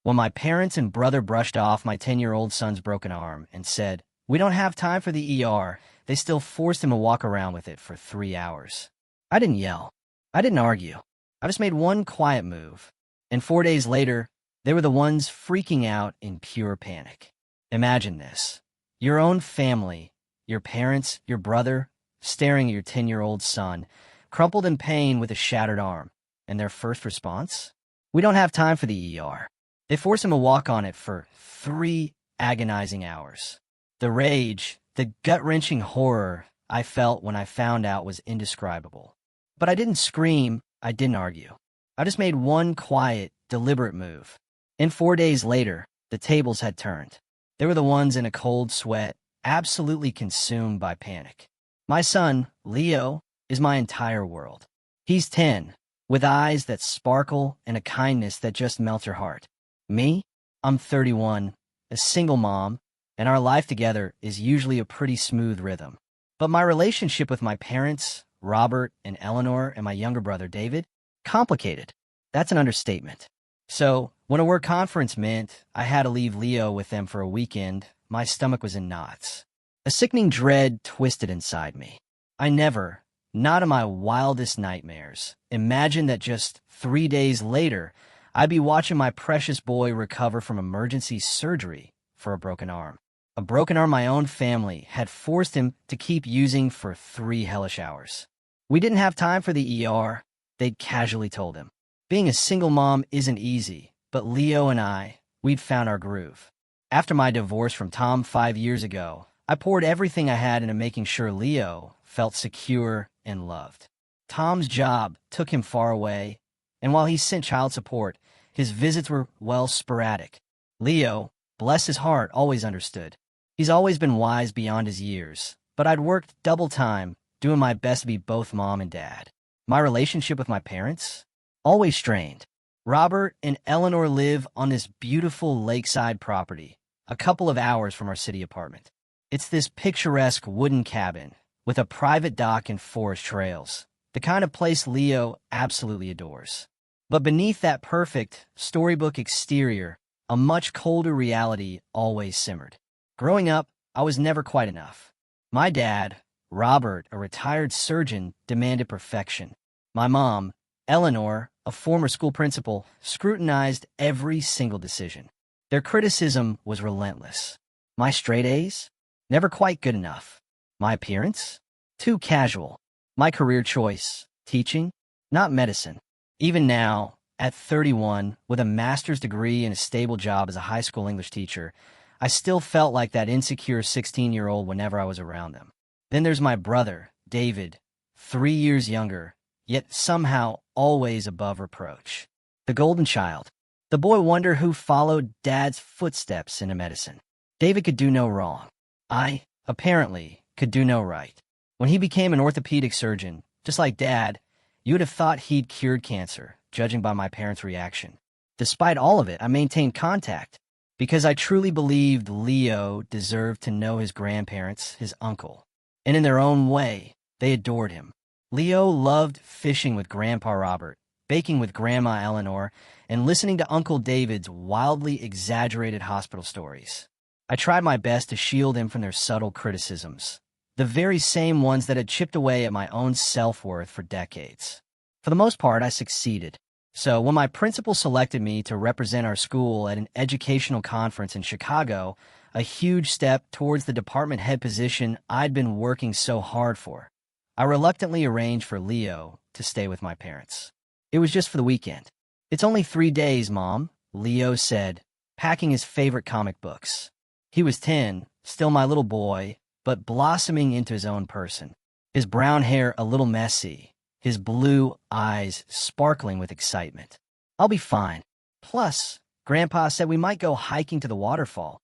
when my parents and brother brushed off my 10-year-old son's broken arm and said, "We don't have time for the ER," they still forced him to walk around with it for 3 hours. I didn't yell. I didn't argue. I just made one quiet move. And 4 days later, they were the ones freaking out in pure panic. Imagine this. Your own family, your parents, your brother, staring at your 10-year-old son, crumpled in pain with a shattered arm. And their first response? "We don't have time for the ER." They forced him to walk on it for 3 agonizing hours. The rage, the gut-wrenching horror I felt when I found out was indescribable. But I didn't scream, I didn't argue. I just made one quiet, deliberate move. And 4 days later, the tables had turned. They were the ones in a cold sweat, absolutely consumed by panic. My son, Leo, is my entire world. He's 10, with eyes that sparkle and a kindness that just melts your heart. Me? I'm 31, a single mom, and our life together is usually a pretty smooth rhythm. But my relationship with my parents, Robert and Eleanor, and my younger brother, David, complicated. That's an understatement. So, when a work conference meant I had to leave Leo with them for a weekend, my stomach was in knots. A sickening dread twisted inside me. I never, not in my wildest nightmares, imagined that just 3 days later, I'd be watching my precious boy recover from emergency surgery for a broken arm. A broken arm my own family had forced him to keep using for 3 hellish hours. We didn't have time for the ER, they'd casually told him. Being a single mom isn't easy, but Leo and we'd found our groove. After my divorce from Tom 5 years ago, I poured everything I had into making sure Leo felt secure and loved. Tom's job took him far away, and while he sent child support, his visits were, well, sporadic. Leo, bless his heart, always understood. He's always been wise beyond his years, but I'd worked double time, doing my best to be both mom and dad. My relationship with my parents? Always strained. Robert and Eleanor live on this beautiful lakeside property, a couple of hours from our city apartment. It's this picturesque wooden cabin with a private dock and forest trails, the kind of place Leo absolutely adores. But beneath that perfect, storybook exterior, a much colder reality always simmered. Growing up, I was never quite enough. My dad, Robert, a retired surgeon, demanded perfection. My mom, Eleanor, a former school principal, scrutinized every single decision. Their criticism was relentless. My straight A's? Never quite good enough. My appearance? Too casual. My career choice? Teaching? Not medicine. Even now, at 31, with a master's degree and a stable job as a high school English teacher, I still felt like that insecure 16-year-old whenever I was around them. Then there's my brother, David, 3 years younger, yet somehow always above reproach. The golden child. The boy wonder who followed Dad's footsteps into medicine. David could do no wrong. I, apparently, could do no right. When he became an orthopedic surgeon, just like Dad, you would have thought he'd cured cancer, judging by my parents' reaction. Despite all of it, I maintained contact, because I truly believed Leo deserved to know his grandparents, his uncle. And in their own way, they adored him. Leo loved fishing with Grandpa Robert, baking with Grandma Eleanor, and listening to Uncle David's wildly exaggerated hospital stories. I tried my best to shield him from their subtle criticisms, the very same ones that had chipped away at my own self-worth for decades. For the most part, I succeeded. So when my principal selected me to represent our school at an educational conference in Chicago, a huge step towards the department head position I'd been working so hard for, I reluctantly arranged for Leo to stay with my parents. It was just for the weekend. "It's only 3 days, Mom," Leo said, packing his favorite comic books. He was 10, still my little boy, but blossoming into his own person. His brown hair a little messy, his blue eyes sparkling with excitement. "I'll be fine. Plus, Grandpa said we might go hiking to the waterfall."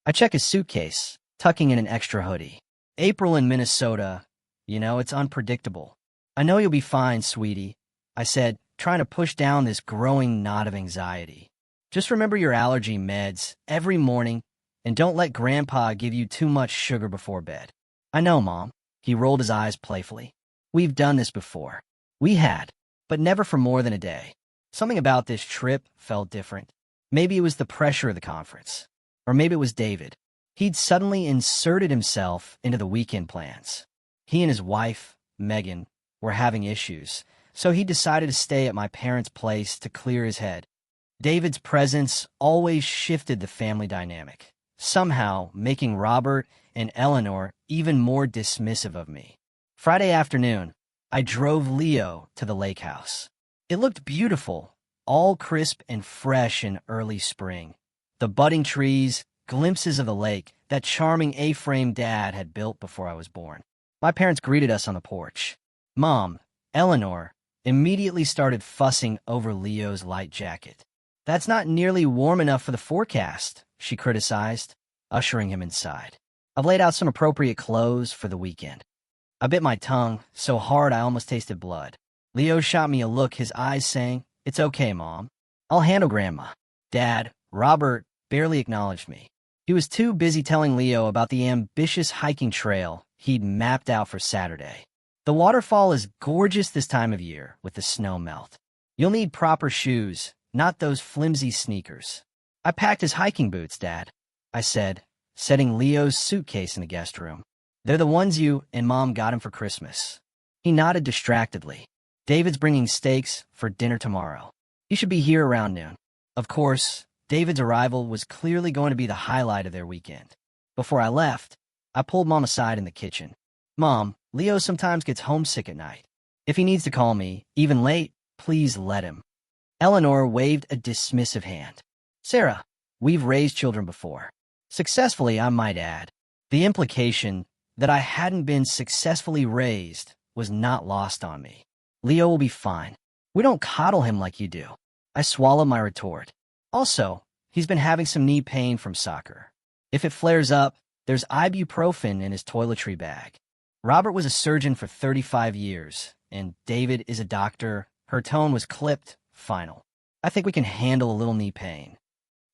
I check his suitcase, tucking in an extra hoodie. April in Minnesota, it's unpredictable. "I know you'll be fine, sweetie," I said, trying to push down this growing knot of anxiety. "Just remember your allergy meds every morning, and don't let Grandpa give you too much sugar before bed." "I know, Mom." He rolled his eyes playfully. "We've done this before." We had, but never for more than a day. Something about this trip felt different. Maybe it was the pressure of the conference. Or maybe it was David. He'd suddenly inserted himself into the weekend plans. He and his wife, Megan, were having issues, so he decided to stay at my parents' place to clear his head. David's presence always shifted the family dynamic, somehow making Robert and Eleanor even more dismissive of me. Friday afternoon, I drove Leo to the lake house. It looked beautiful, all crisp and fresh in early spring. The budding trees, glimpses of the lake that charming A-frame Dad had built before I was born. My parents greeted us on the porch. Mom, Eleanor, immediately started fussing over Leo's light jacket. "That's not nearly warm enough for the forecast," she criticized, ushering him inside. "I've laid out some appropriate clothes for the weekend." I bit my tongue so hard I almost tasted blood. Leo shot me a look, his eyes saying, "It's okay, Mom. I'll handle Grandma." Dad, Robert, barely acknowledged me. He was too busy telling Leo about the ambitious hiking trail he'd mapped out for Saturday. The waterfall is gorgeous this time of year with the snow melt. You'll need proper shoes, not those flimsy sneakers. "I packed his hiking boots, Dad," I said, setting Leo's suitcase in the guest room. "They're the ones you and Mom got him for Christmas." He nodded distractedly. "David's bringing steaks for dinner tomorrow. You should be here around noon." Of course, David's arrival was clearly going to be the highlight of their weekend. Before I left, I pulled Mom aside in the kitchen. "Mom, Leo sometimes gets homesick at night. If he needs to call me, even late, please let him." Eleanor waved a dismissive hand. "Sarah, we've raised children before. Successfully, I might add." The implication that I hadn't been successfully raised was not lost on me. "Leo will be fine. We don't coddle him like you do." I swallowed my retort. "Also, he's been having some knee pain from soccer. If it flares up, there's ibuprofen in his toiletry bag." Robert was a surgeon for 35 years, and David is a doctor. Her tone was clipped, final. "I think we can handle a little knee pain."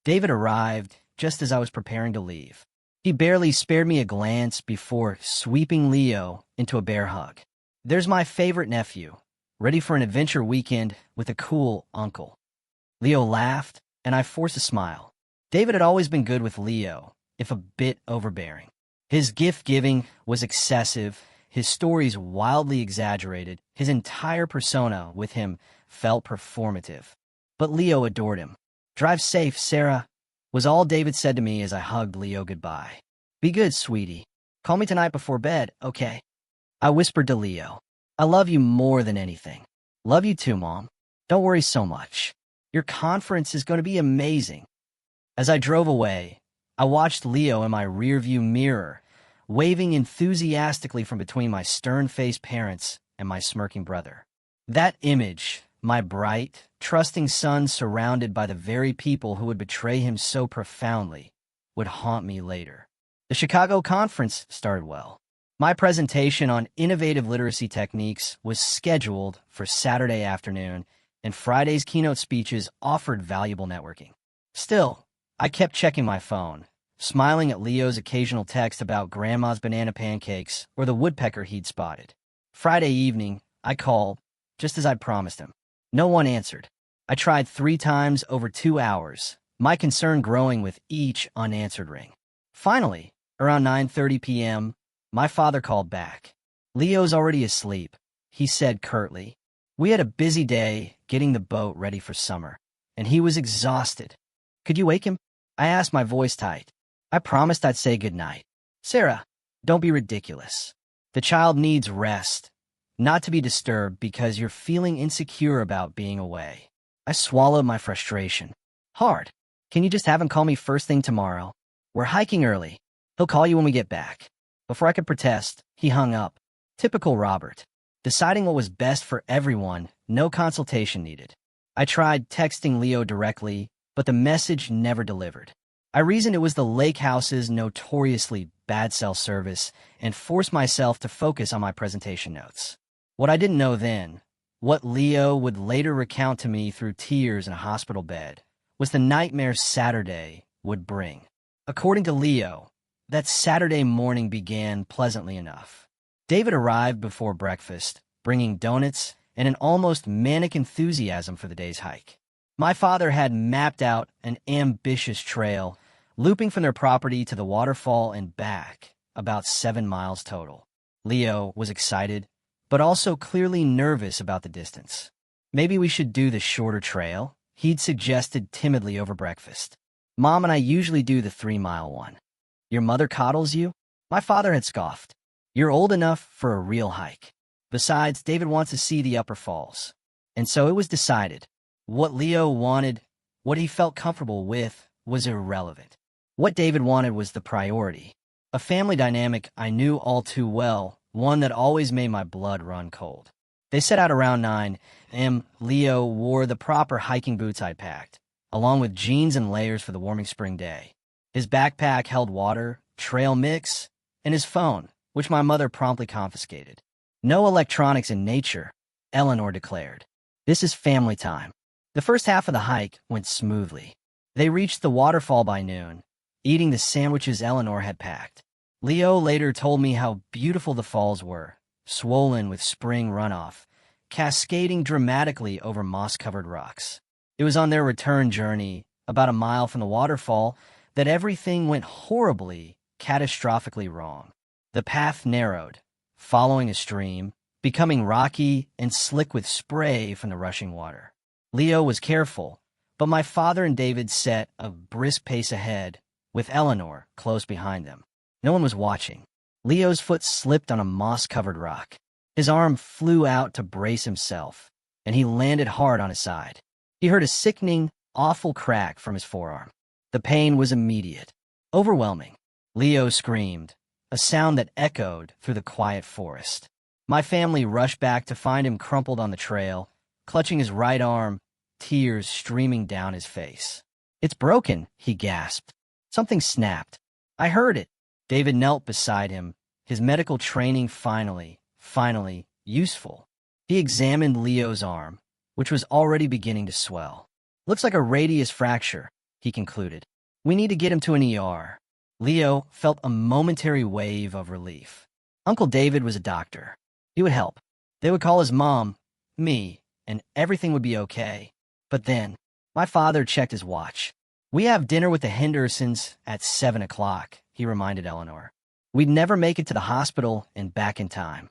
David arrived just as I was preparing to leave. He barely spared me a glance before sweeping Leo into a bear hug. "There's my favorite nephew, ready for an adventure weekend with a cool uncle." Leo laughed, and I forced a smile. David had always been good with Leo, if a bit overbearing. His gift-giving was excessive, his stories wildly exaggerated, his entire persona with him felt performative. But Leo adored him. "Drive safe, Sarah," was all David said to me as I hugged Leo goodbye. "Be good, sweetie. Call me tonight before bed, okay?" I whispered to Leo, "I love you more than anything." "Love you too, Mom. Don't worry so much. Your conference is going to be amazing." As I drove away, I watched Leo in my rearview mirror, waving enthusiastically from between my stern-faced parents and my smirking brother. That image, my bright, trusting son surrounded by the very people who would betray him so profoundly, would haunt me later. The Chicago conference started well. My presentation on innovative literacy techniques was scheduled for Saturday afternoon, and Friday's keynote speeches offered valuable networking. Still, I kept checking my phone, smiling at Leo's occasional text about Grandma's banana pancakes or the woodpecker he'd spotted. Friday evening, I called, just as I'd promised him. No one answered. I tried 3 times over 2 hours, my concern growing with each unanswered ring. Finally, around 9:30 p.m., my father called back. "Leo's already asleep," he said curtly. "We had a busy day getting the boat ready for summer, and he was exhausted. Could you wake him?" I asked, my voice tight. I promised I'd say goodnight. "Sarah, don't be ridiculous. The child needs rest, not to be disturbed because you're feeling insecure about being away." I swallowed my frustration. "Hard. Can you just have him call me first thing tomorrow? We're hiking early. He'll call you when we get back." Before I could protest, he hung up. Typical Robert. Deciding what was best for everyone, no consultation needed. I tried texting Leo directly, but the message never delivered. I reasoned it was the lake house's notoriously bad cell service and forced myself to focus on my presentation notes. What I didn't know then, what Leo would later recount to me through tears in a hospital bed, was the nightmare Saturday would bring. According to Leo, that Saturday morning began pleasantly enough. David arrived before breakfast, bringing donuts and an almost manic enthusiasm for the day's hike. My father had mapped out an ambitious trail, looping from their property to the waterfall and back, about 7 miles total. Leo was excited, but also clearly nervous about the distance. Maybe we should do the shorter trail, he'd suggested timidly over breakfast. Mom and I usually do the 3-mile one. Your mother coddles you? My father had scoffed. You're old enough for a real hike. Besides, David wants to see the upper falls. And so it was decided. What Leo wanted, what he felt comfortable with, was irrelevant. What David wanted was the priority. A family dynamic I knew all too well, one that always made my blood run cold. They set out around 9 a.m. Leo wore the proper hiking boots I'd packed, along with jeans and layers for the warming spring day. His backpack held water, trail mix, and his phone, which my mother promptly confiscated. No electronics in nature, Eleanor declared. This is family time. The first half of the hike went smoothly. They reached the waterfall by noon, eating the sandwiches Eleanor had packed. Leo later told me how beautiful the falls were, swollen with spring runoff, cascading dramatically over moss-covered rocks. It was on their return journey, about a mile from the waterfall, that everything went horribly, catastrophically wrong. The path narrowed, following a stream, becoming rocky and slick with spray from the rushing water. Leo was careful, but my father and David set a brisk pace ahead, with Eleanor close behind them. No one was watching. Leo's foot slipped on a moss-covered rock. His arm flew out to brace himself, and he landed hard on his side. He heard a sickening, awful crack from his forearm. The pain was immediate, overwhelming. Leo screamed, a sound that echoed through the quiet forest. My family rushed back to find him crumpled on the trail, clutching his right arm, tears streaming down his face. It's broken, he gasped. Something snapped. I heard it. David knelt beside him, his medical training finally, useful. He examined Leo's arm, which was already beginning to swell. Looks like a radius fracture, he concluded. We need to get him to an ER. Leo felt a momentary wave of relief. Uncle David was a doctor. He would help. They would call his mom, me, and everything would be okay. But then, my father checked his watch. We have dinner with the Hendersons at 7 o'clock, he reminded Eleanor. We'd never make it to the hospital and back in time.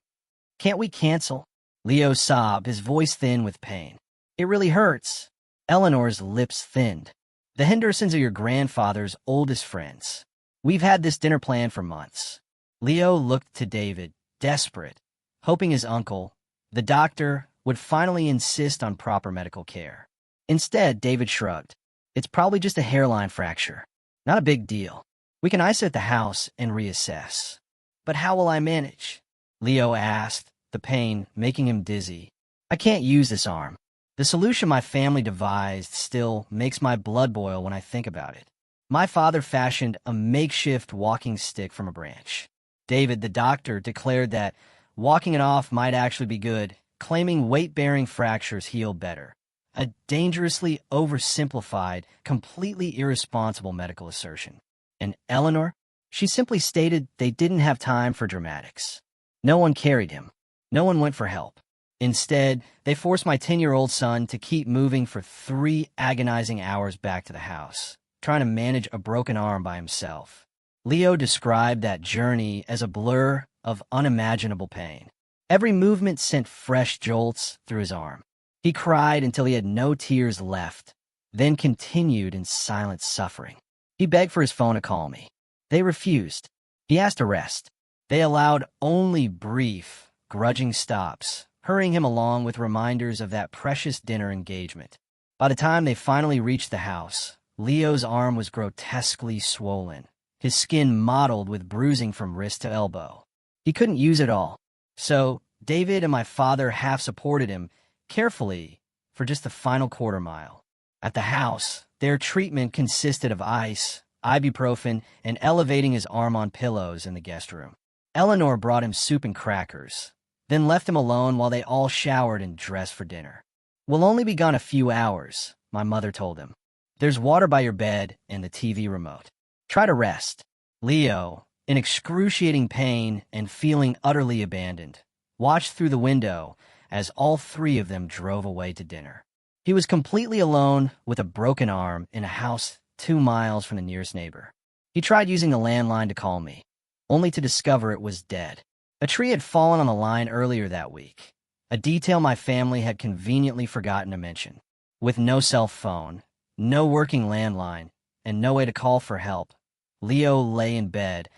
Can't we cancel? Leo sobbed, his voice thin with pain. It really hurts. Eleanor's lips thinned. The Hendersons are your grandfather's oldest friends. We've had this dinner planned for months. Leo looked to David, desperate, hoping his uncle, the doctor, would finally insist on proper medical care. Instead, David shrugged. It's probably just a hairline fracture. Not a big deal. We can ice it at the house and reassess. But how will I manage? Leo asked, the pain making him dizzy. I can't use this arm. The solution my family devised still makes my blood boil when I think about it. My father fashioned a makeshift walking stick from a branch. David, the doctor, declared that walking it off might actually be good, claiming weight-bearing fractures heal better. A dangerously oversimplified, completely irresponsible medical assertion. And Eleanor? She simply stated they didn't have time for dramatics. No one carried him. No one went for help. Instead, they forced my 10-year-old son to keep moving for 3 agonizing hours back to the house, trying to manage a broken arm by himself. Leo described that journey as a blur of unimaginable pain. Every movement sent fresh jolts through his arm. He cried until he had no tears left, then continued in silent suffering. He begged for his phone to call me. They refused. He asked to rest. They allowed only brief, grudging stops, hurrying him along with reminders of that precious dinner engagement. By the time they finally reached the house, Leo's arm was grotesquely swollen, his skin mottled with bruising from wrist to elbow. He couldn't use it all. So, David and my father half supported him, carefully, for just the final quarter mile. At the house, their treatment consisted of ice, ibuprofen, and elevating his arm on pillows in the guest room. Eleanor brought him soup and crackers, then left him alone while they all showered and dressed for dinner. We'll only be gone a few hours, my mother told him. There's water by your bed and the TV remote. Try to rest. Leo, in excruciating pain and feeling utterly abandoned, watched through the window as all 3 of them drove away to dinner. He was completely alone with a broken arm in a house 2 miles from the nearest neighbor. He tried using the landline to call me, only to discover it was dead. A tree had fallen on the line earlier that week, a detail my family had conveniently forgotten to mention. With no cell phone, no working landline, and no way to call for help, Leo lay in bed,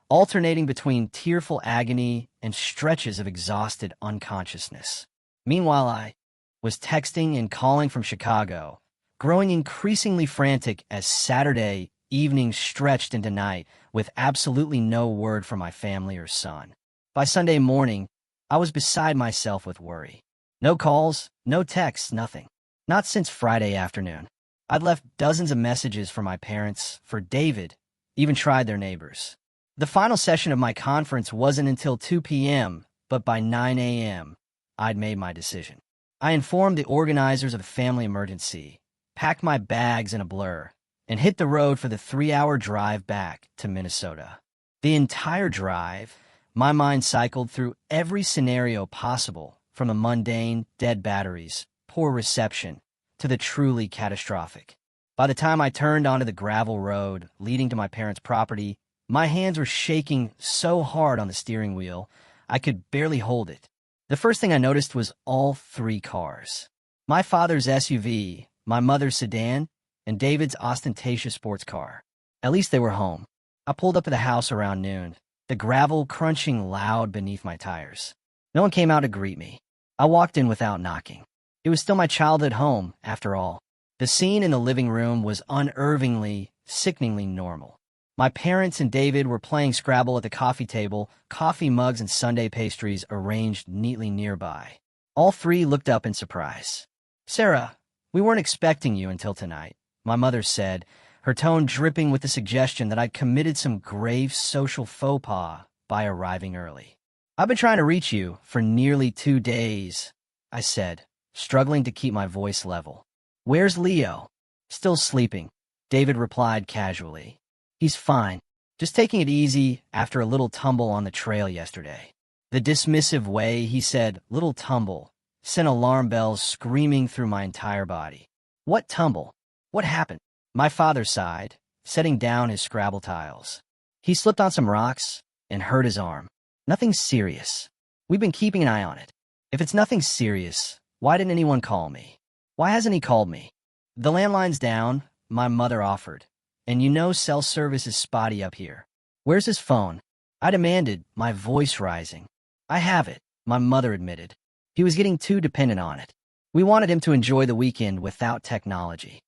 alternating between tearful agony and stretches of exhausted unconsciousness. Meanwhile, I was texting and calling from Chicago, growing increasingly frantic as Saturday evening stretched into night with absolutely no word from my family or son. By Sunday morning, I was beside myself with worry. No calls, no texts, nothing. Not since Friday afternoon. I'd left dozens of messages for my parents, for David, even tried their neighbors. The final session of my conference wasn't until 2 p.m., but by 9 a.m., I'd made my decision. I informed the organizers of the family emergency, packed my bags in a blur, and hit the road for the 3-hour drive back to Minnesota. The entire drive, my mind cycled through every scenario possible, from the mundane, dead batteries, poor reception, to the truly catastrophic. By the time I turned onto the gravel road leading to my parents' property, my hands were shaking so hard on the steering wheel, I could barely hold it. The first thing I noticed was all 3 cars. My father's SUV, my mother's sedan, and David's ostentatious sports car. At least they were home. I pulled up to the house around noon, the gravel crunching loud beneath my tires. No one came out to greet me. I walked in without knocking. It was still my childhood home, after all. The scene in the living room was unnervingly, sickeningly normal. My parents and David were playing Scrabble at the coffee table, coffee mugs and sundae pastries arranged neatly nearby. All 3 looked up in surprise. "Sarah, we weren't expecting you until tonight," my mother said, her tone dripping with the suggestion that I'd committed some grave social faux pas by arriving early. "I've been trying to reach you for nearly 2 days," I said, struggling to keep my voice level. "Where's Leo?" "Still sleeping," David replied casually. "He's fine. Just taking it easy after a little tumble on the trail yesterday." The dismissive way he said "little tumble" sent alarm bells screaming through my entire body. What tumble? What happened? My father sighed, setting down his Scrabble tiles. "He slipped on some rocks and hurt his arm. Nothing serious. We've been keeping an eye on it. If it's nothing serious, why didn't anyone call me? Why hasn't he called me?" "The landline's down," my mother offered. "And you know cell service is spotty up here. Where's his phone?" I demanded, my voice rising. "I have it," my mother admitted. "He was getting too dependent on it. We wanted him to enjoy the weekend without technology."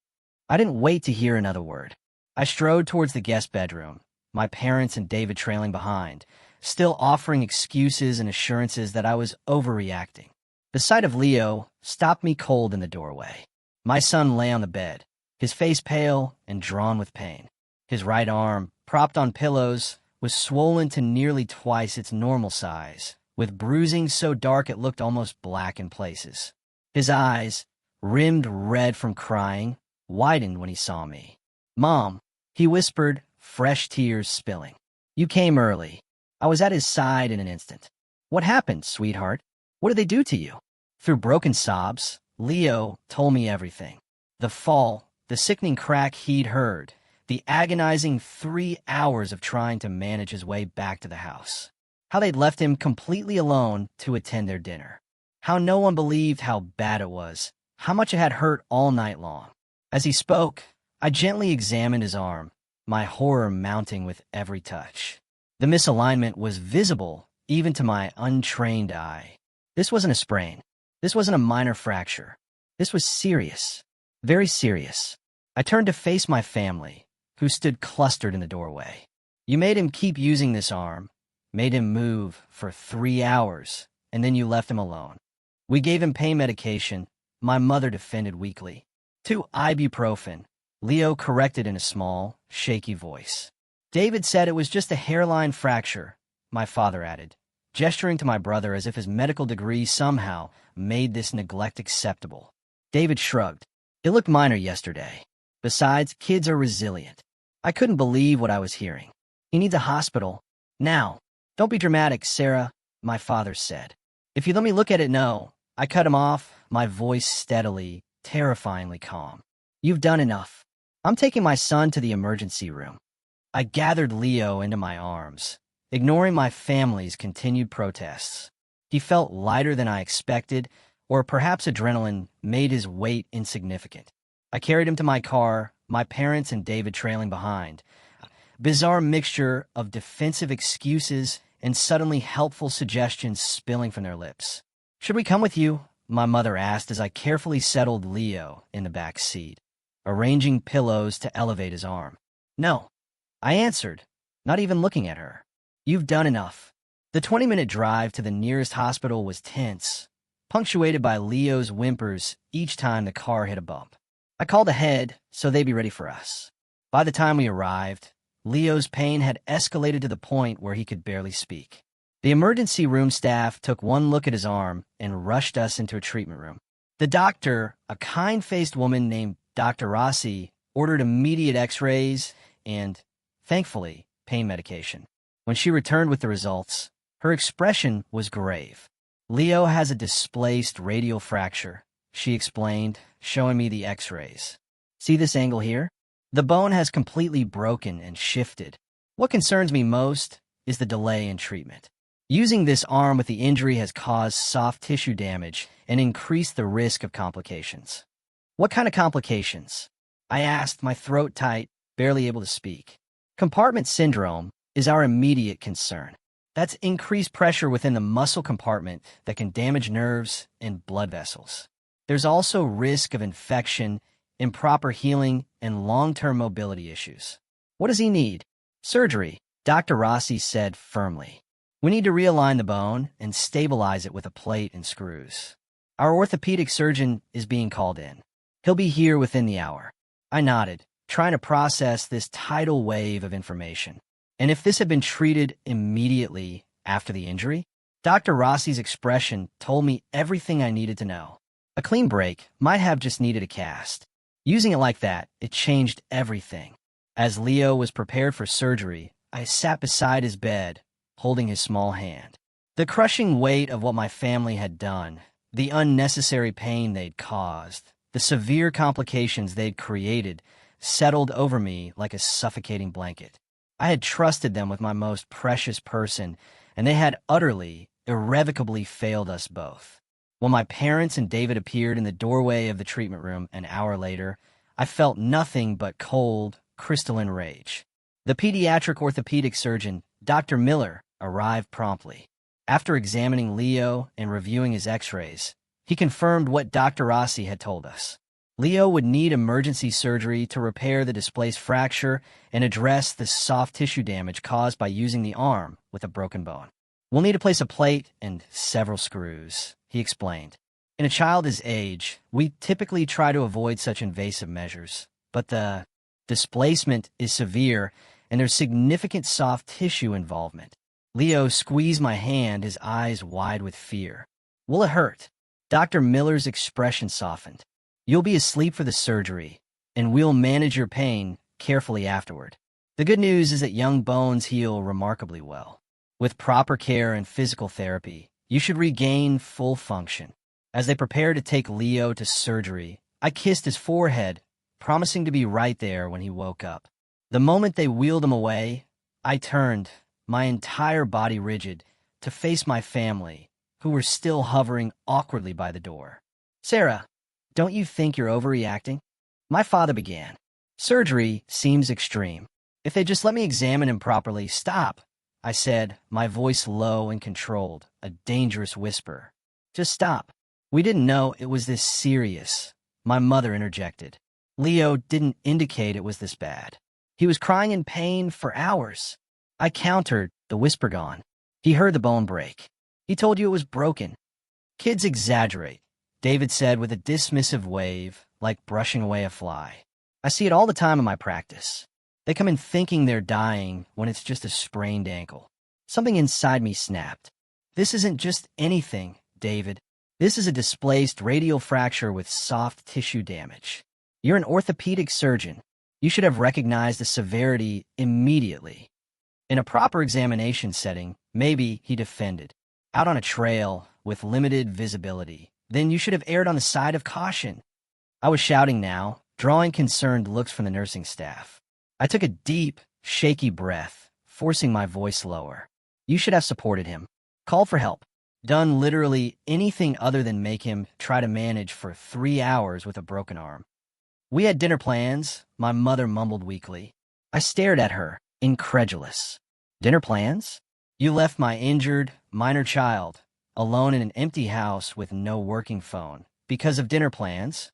I didn't wait to hear another word. I strode towards the guest bedroom, my parents and David trailing behind, still offering excuses and assurances that I was overreacting. The sight of Leo stopped me cold in the doorway. My son lay on the bed, his face pale and drawn with pain. His right arm, propped on pillows, was swollen to nearly twice its normal size, with bruising so dark it looked almost black in places. His eyes, rimmed red from crying, widened when he saw me. "Mom," he whispered, fresh tears spilling. "You came early." I was at his side in an instant. "What happened, sweetheart? What did they do to you?" Through broken sobs, Leo told me everything. The fall, the sickening crack he'd heard, the agonizing 3 hours of trying to manage his way back to the house. How they'd left him completely alone to attend their dinner. How no one believed how bad it was, how much it had hurt all night long. As he spoke, I gently examined his arm, my horror mounting with every touch. The misalignment was visible even to my untrained eye. This wasn't a sprain. This wasn't a minor fracture. This was serious, very serious. I turned to face my family, who stood clustered in the doorway. "You made him keep using this arm, made him move for 3 hours, and then you left him alone. We gave him pain medication," my mother defended weakly. "2 ibuprofen," Leo corrected in a small, shaky voice. "David said it was just a hairline fracture," my father added, gesturing to my brother as if his medical degree somehow made this neglect acceptable. David shrugged. "It looked minor yesterday. Besides, kids are resilient." I couldn't believe what I was hearing. "He needs a hospital. Now." "Don't be dramatic, Sarah," my father said. "If you let me look at it, no." I cut him off, my voice steadily, terrifyingly calm. "You've done enough. I'm taking my son to the emergency room." I gathered Leo into my arms, ignoring my family's continued protests. He felt lighter than I expected, or perhaps adrenaline made his weight insignificant. I carried him to my car, my parents and David trailing behind. A bizarre mixture of defensive excuses and suddenly helpful suggestions spilling from their lips. "Should we come with you?" my mother asked as I carefully settled Leo in the back seat, arranging pillows to elevate his arm. "No," I answered, not even looking at her. "You've done enough." The 20-minute drive to the nearest hospital was tense, punctuated by Leo's whimpers each time the car hit a bump. I called ahead so they'd be ready for us. By the time we arrived, Leo's pain had escalated to the point where he could barely speak. The emergency room staff took one look at his arm and rushed us into a treatment room. The doctor, a kind-faced woman named Dr. Rossi, ordered immediate x-rays and, thankfully, pain medication. When she returned with the results, her expression was grave. "Leo has a displaced radial fracture," she explained, showing me the x-rays. "See this angle here? The bone has completely broken and shifted. What concerns me most is the delay in treatment. Using this arm with the injury has caused soft tissue damage and increased the risk of complications." "What kind of complications?" I asked, my throat tight, barely able to speak. "Compartment syndrome is our immediate concern. That's increased pressure within the muscle compartment that can damage nerves and blood vessels. There's also risk of infection, improper healing, and long-term mobility issues." "What does he need?" "Surgery," Dr. Rossi said firmly. "We need to realign the bone and stabilize it with a plate and screws. Our orthopedic surgeon is being called in. He'll be here within the hour." I nodded, trying to process this tidal wave of information. And if this had been treated immediately after the injury? Dr. Rossi's expression told me everything I needed to know. A clean break might have just needed a cast. Using it like that, it changed everything. As Leo was prepared for surgery, I sat beside his bed, holding his small hand. The crushing weight of what my family had done, the unnecessary pain they'd caused, the severe complications they'd created, settled over me like a suffocating blanket. I had trusted them with my most precious person, and they had utterly, irrevocably failed us both. When my parents and David appeared in the doorway of the treatment room an hour later, I felt nothing but cold, crystalline rage. The pediatric orthopedic surgeon, Dr. Miller, arrived promptly. After examining Leo and reviewing his x-rays, he confirmed what Dr. Rossi had told us. Leo would need emergency surgery to repair the displaced fracture and address the soft tissue damage caused by using the arm with a broken bone. "We'll need to place a plate and several screws," he explained. "In a child his age, we typically try to avoid such invasive measures, but the displacement is severe and there's significant soft tissue involvement." Leo squeezed my hand, his eyes wide with fear. "Will it hurt?" Dr. Miller's expression softened. "You'll be asleep for the surgery, and we'll manage your pain carefully afterward. The good news is that young bones heal remarkably well. With proper care and physical therapy, you should regain full function." As they prepared to take Leo to surgery, I kissed his forehead, promising to be right there when he woke up. The moment they wheeled him away, I turned, my entire body rigid, to face my family, who were still hovering awkwardly by the door. "Sarah, don't you think you're overreacting?" My father began. "Surgery seems extreme. If they just let me examine him properly." "Stop," I said, my voice low and controlled, a dangerous whisper. "Just stop. We didn't know it was this serious," my mother interjected. "Leo didn't indicate it was this bad. He was crying in pain for hours." I countered, the whisper gone. "He heard the bone break. He told you it was broken." "Kids exaggerate," David said with a dismissive wave, like brushing away a fly. "I see it all the time in my practice. They come in thinking they're dying when it's just a sprained ankle." Something inside me snapped. "This isn't just anything, David. This is a displaced radial fracture with soft tissue damage. You're an orthopedic surgeon. You should have recognized the severity immediately." In a proper examination setting, maybe, he defended. Out on a trail with limited visibility, then you should have erred on the side of caution. I was shouting now, drawing concerned looks from the nursing staff. I took a deep, shaky breath, forcing my voice lower. You should have supported him. Called for help. Done literally anything other than make him try to manage for 3 hours with a broken arm. We had dinner plans, my mother mumbled weakly. I stared at her, incredulous. Dinner plans? You left my injured, minor child alone in an empty house with no working phone because of dinner plans?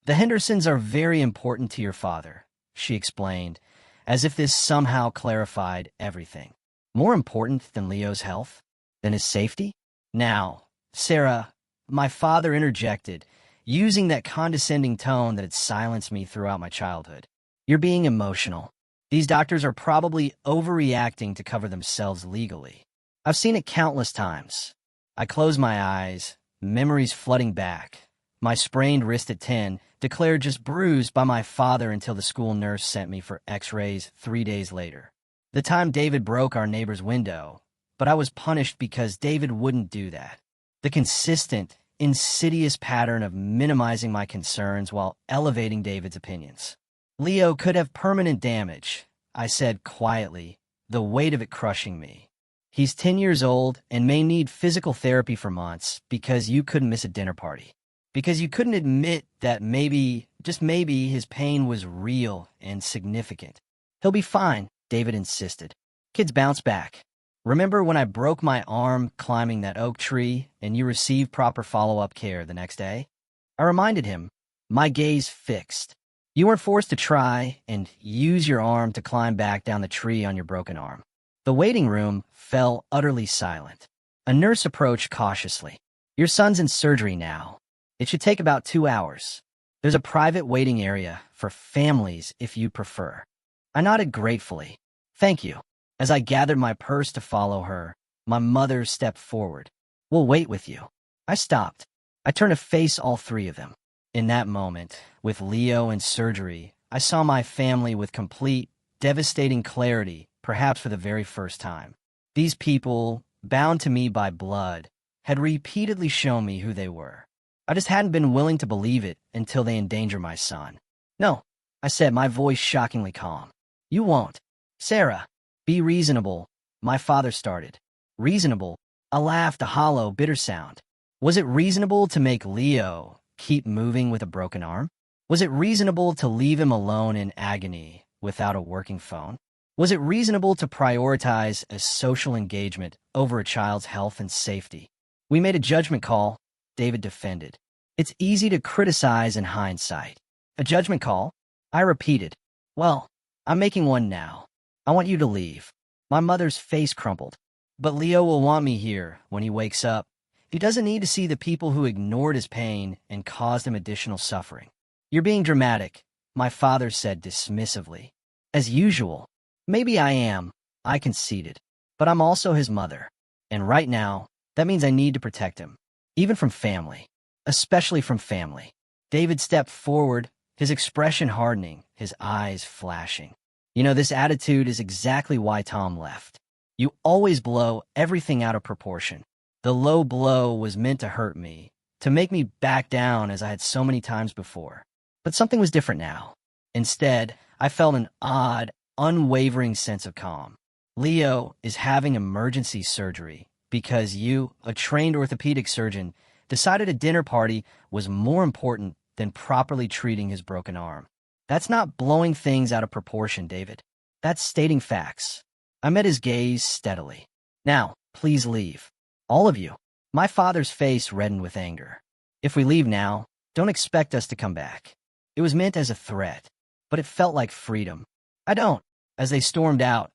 The Hendersons are very important to your father, she explained, as if this somehow clarified everything. More important than Leo's health? Than his safety? Now, Sarah, my father interjected, using that condescending tone that had silenced me throughout my childhood. You're being emotional. These doctors are probably overreacting to cover themselves legally. I've seen it countless times. I closed my eyes, memories flooding back. My sprained wrist at 10, declared just bruised by my father until the school nurse sent me for x-rays 3 days later. The time David broke our neighbor's window, but I was punished because David wouldn't do that. The consistent, insidious pattern of minimizing my concerns while elevating David's opinions. Leo could have permanent damage, I said quietly, the weight of it crushing me. He's 10 years old and may need physical therapy for months because you couldn't miss a dinner party. Because you couldn't admit that maybe, just maybe, his pain was real and significant. He'll be fine, David insisted. Kids bounce back. Remember when I broke my arm climbing that oak tree and you received proper follow-up care the next day? I reminded him, my gaze fixed. You weren't forced to try and use your arm to climb back down the tree on your broken arm. The waiting room fell utterly silent. A nurse approached cautiously. Your son's in surgery now. It should take about 2 hours. There's a private waiting area for families if you prefer. I nodded gratefully. Thank you. As I gathered my purse to follow her, my mother stepped forward. We'll wait with you. I stopped. I turned to face all three of them. In that moment, with Leo in surgery, I saw my family with complete, devastating clarity, perhaps for the very first time. These people, bound to me by blood, had repeatedly shown me who they were. I just hadn't been willing to believe it until they endanger my son. No, I said, my voice shockingly calm. You won't. Sarah, be reasonable, my father started. Reasonable? I laughed, a hollow, bitter sound. Was it reasonable to make Leo keep moving with a broken arm? Was it reasonable to leave him alone in agony without a working phone? Was it reasonable to prioritize a social engagement over a child's health and safety? We made a judgment call, David defended. It's easy to criticize in hindsight. A judgment call? I repeated. Well, I'm making one now. I want you to leave. My mother's face crumpled. But Leo will want me here when he wakes up. He doesn't need to see the people who ignored his pain and caused him additional suffering. You're being dramatic, my father said dismissively. As usual. Maybe I am, I conceded. But I'm also his mother. And right now, that means I need to protect him. Even from family. Especially from family. David stepped forward, his expression hardening, his eyes flashing. You know, this attitude is exactly why Tom left. You always blow everything out of proportion. The low blow was meant to hurt me, to make me back down as I had so many times before. But something was different now. Instead, I felt an odd, unwavering sense of calm. Leo is having emergency surgery because you, a trained orthopedic surgeon, decided a dinner party was more important than properly treating his broken arm. That's not blowing things out of proportion, David. That's stating facts. I met his gaze steadily. Now, please leave. All of you. My father's face reddened with anger. If we leave now, don't expect us to come back. It was meant as a threat, but it felt like freedom. I don't. As they stormed out,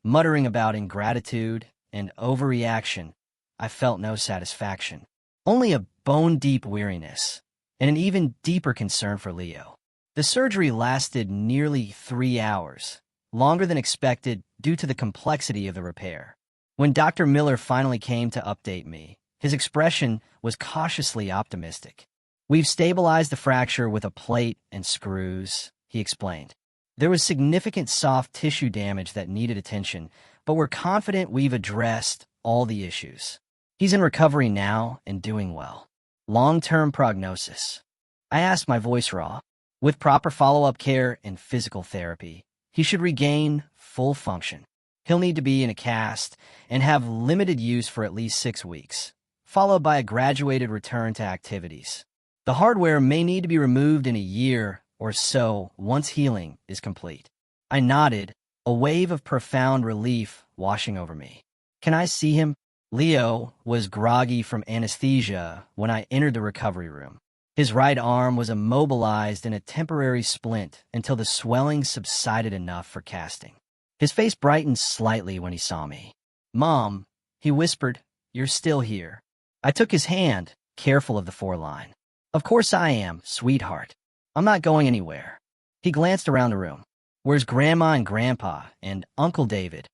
muttering about ingratitude and overreaction, I felt no satisfaction. Only a bone-deep weariness, and an even deeper concern for Leo. The surgery lasted nearly 3 hours, longer than expected due to the complexity of the repair. When Dr. Miller finally came to update me, his expression was cautiously optimistic. We've stabilized the fracture with a plate and screws, he explained. There was significant soft tissue damage that needed attention, but we're confident we've addressed all the issues. He's in recovery now and doing well. Long-term prognosis. I asked, my voice raw. With proper follow-up care and physical therapy, he should regain full function. He'll need to be in a cast and have limited use for at least 6 weeks, followed by a graduated return to activities. The hardware may need to be removed in a year or so once healing is complete. I nodded, a wave of profound relief washing over me. Can I see him? Leo was groggy from anesthesia when I entered the recovery room. His right arm was immobilized in a temporary splint until the swelling subsided enough for casting. His face brightened slightly when he saw me. "Mom," he whispered, "you're still here." I took his hand, careful of the foreline. "Of course I am, sweetheart. I'm not going anywhere." He glanced around the room. "Where's Grandma and Grandpa and Uncle David?"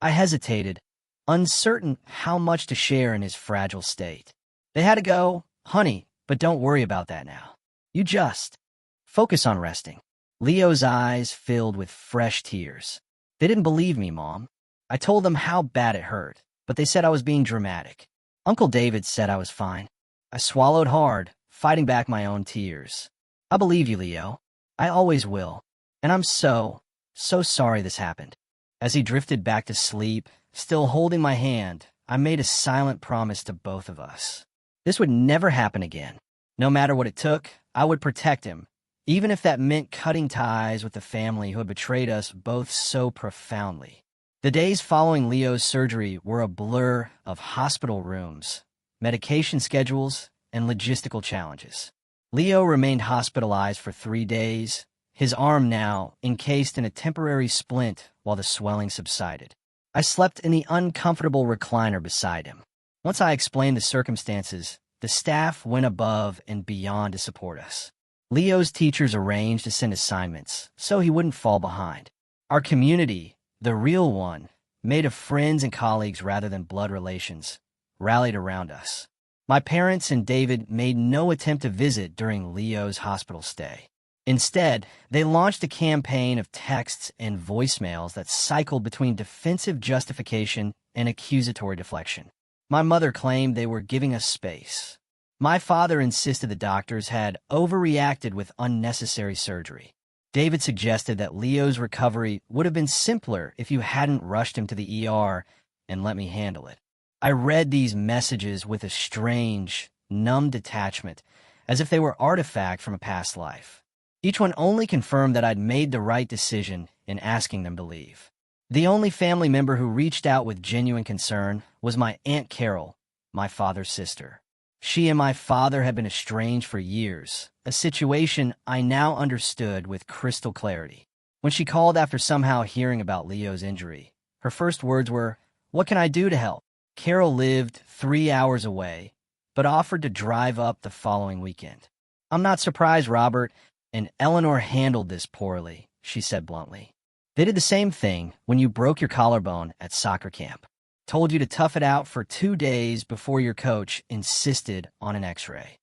I hesitated, uncertain how much to share in his fragile state. "They had to go, honey, but don't worry about that now. You just focus on resting." Leo's eyes filled with fresh tears. "They didn't believe me, Mom. I told them how bad it hurt, but they said I was being dramatic. Uncle David said I was fine." I swallowed hard, fighting back my own tears. "I believe you, Leo. I always will. And I'm so sorry this happened." As he drifted back to sleep, still holding my hand, I made a silent promise to both of us. This would never happen again. No matter what it took, I would protect him, even if that meant cutting ties with the family who had betrayed us both so profoundly. The days following Leo's surgery were a blur of hospital rooms, medication schedules, and logistical challenges. Leo remained hospitalized for 3 days, his arm now encased in a temporary splint while the swelling subsided. I slept in the uncomfortable recliner beside him. Once I explained the circumstances, the staff went above and beyond to support us. Leo's teachers arranged to send assignments so he wouldn't fall behind. Our community, the real one, made of friends and colleagues rather than blood relations, rallied around us. My parents and David made no attempt to visit during Leo's hospital stay. Instead, they launched a campaign of texts and voicemails that cycled between defensive justification and accusatory deflection. My mother claimed they were giving us space. My father insisted the doctors had overreacted with unnecessary surgery. David suggested that Leo's recovery would have been simpler if you hadn't rushed him to the ER and let me handle it. I read these messages with a strange, numb detachment, as if they were artifact from a past life. Each one only confirmed that I'd made the right decision in asking them to leave. The only family member who reached out with genuine concern was my Aunt Carol, my father's sister. She and my father had been estranged for years, a situation I now understood with crystal clarity. When she called after somehow hearing about Leo's injury, her first words were, "What can I do to help?" Carol lived 3 hours away, but offered to drive up the following weekend. "I'm not surprised, Robert, and Eleanor handled this poorly," she said bluntly. "They did the same thing when you broke your collarbone at soccer camp. Told you to tough it out for 2 days before your coach insisted on an x-ray."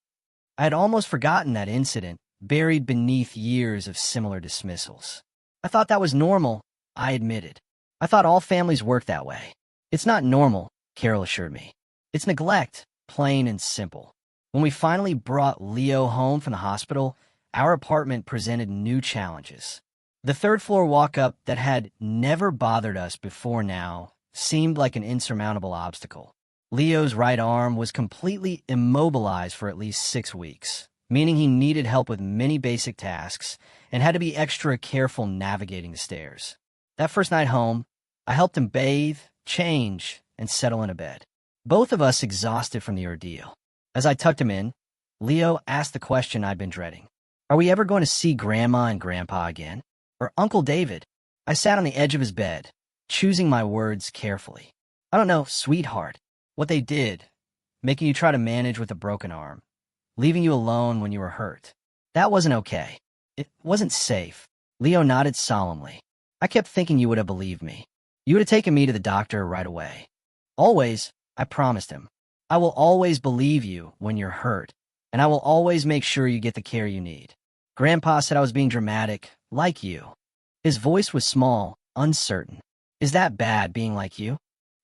I had almost forgotten that incident, buried beneath years of similar dismissals. I thought that was normal, I admitted. I thought all families worked that way. "It's not normal," Carol assured me. "It's neglect, plain and simple." When we finally brought Leo home from the hospital, our apartment presented new challenges. The third-floor walk-up that had never bothered us before now seemed like an insurmountable obstacle. Leo's right arm was completely immobilized for at least 6 weeks, meaning he needed help with many basic tasks and had to be extra careful navigating the stairs. That first night home, I helped him bathe, change, and settle in a bed. Both of us exhausted from the ordeal. As I tucked him in, Leo asked the question I'd been dreading. "Are we ever going to see Grandma and Grandpa again? Or Uncle David?" I sat on the edge of his bed, choosing my words carefully. "I don't know, sweetheart. What they did, making you try to manage with a broken arm, leaving you alone when you were hurt. That wasn't okay. It wasn't safe." Leo nodded solemnly. "I kept thinking you would have believed me. You would have taken me to the doctor right away. Always," I promised him. "I will always believe you when you're hurt, and I will always make sure you get the care you need. Grandpa said I was being dramatic, like you." His voice was small, uncertain. "Is that bad, being like you?"